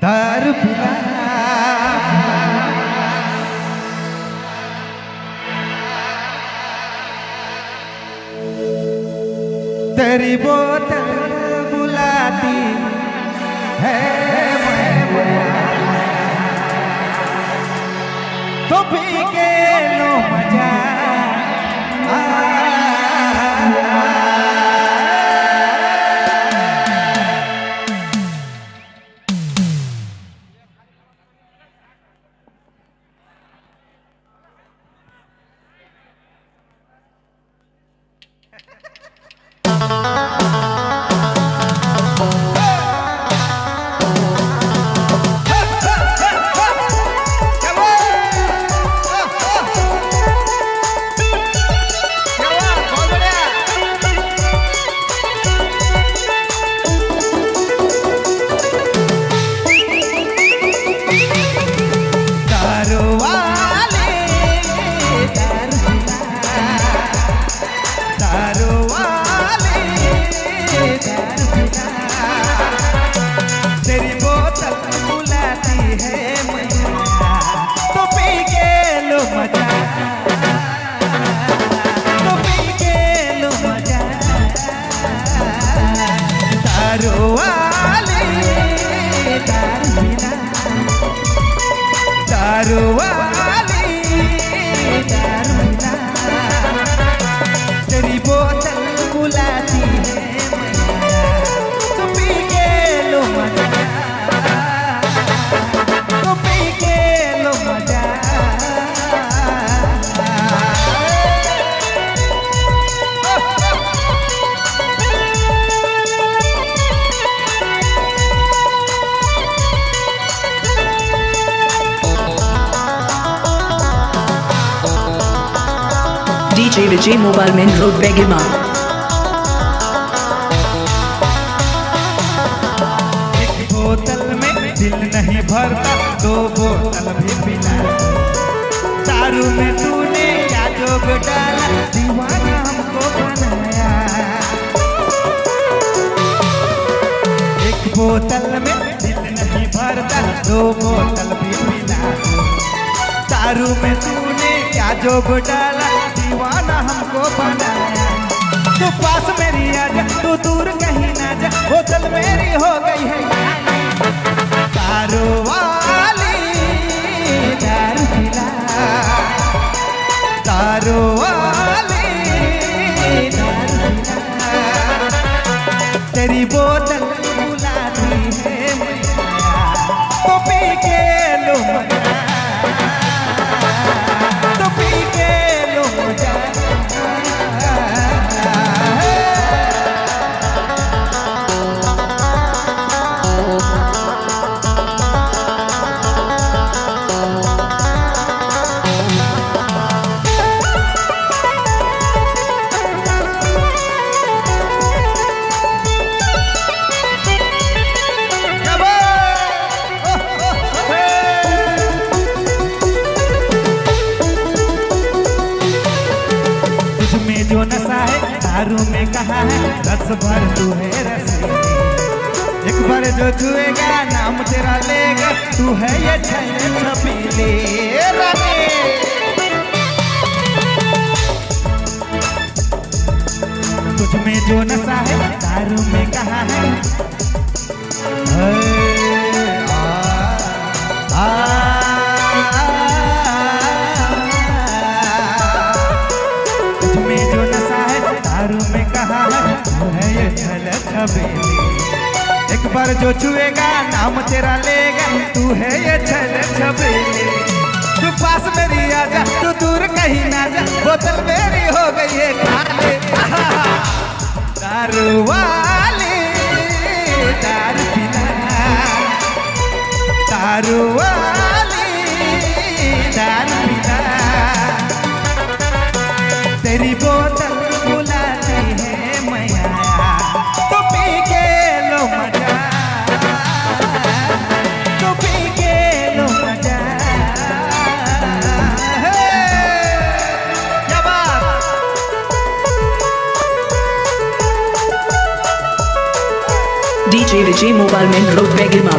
दारू पिला तेरी बोतल बुलाती है तो पी के लो मजा दारू वाली दारू पिला तेरी बोतल बुलाती है तो पी के लो मजा तो पी के लो मजा DJ Vijay Mobile Main Road Begima एक बोतल में दिल नहीं भरता दो बोतल भी पिला दारू में तूने क्या जोग डाला दीवाना हमको बनाया एक बोतल में दिल नहीं भरता दो बोतल भी पिला दारू में तूने क्या जोग डाला दीवाना हमको बनाया तू पास मेरी आजा तू दूर कहीं ना जा बोतल मेरी हो गई है दारू वाली दारू पिला दारू वाली दारू पिला तेरी बोतल बुलाती है तो पी के लो मजा तो पी के लो मजा जो नशा है दारू में कहा है रस भर तू है रसीली एक बार जो छुएगा नाम तेरा लेगा तू है ये छैले छबीले रानी तुझ में जो नशा है दारू में कहा है दारू में कहा है ये झलक हवेली एक बार जो छुएगा नाम तेरा लेगा तू है ये झलक हवेली तू पास मेरी आजा तू दूर कहीं ना जा बोतल मेरी हो गई है खाली दारू वाली दारू पिला दारू वाली दारू पिला तेरी बोतल बुलाती है मैया तो पी के लो मजा तो पी के लो मजा क्या बात DJ Vijay Mobile Main Road Begima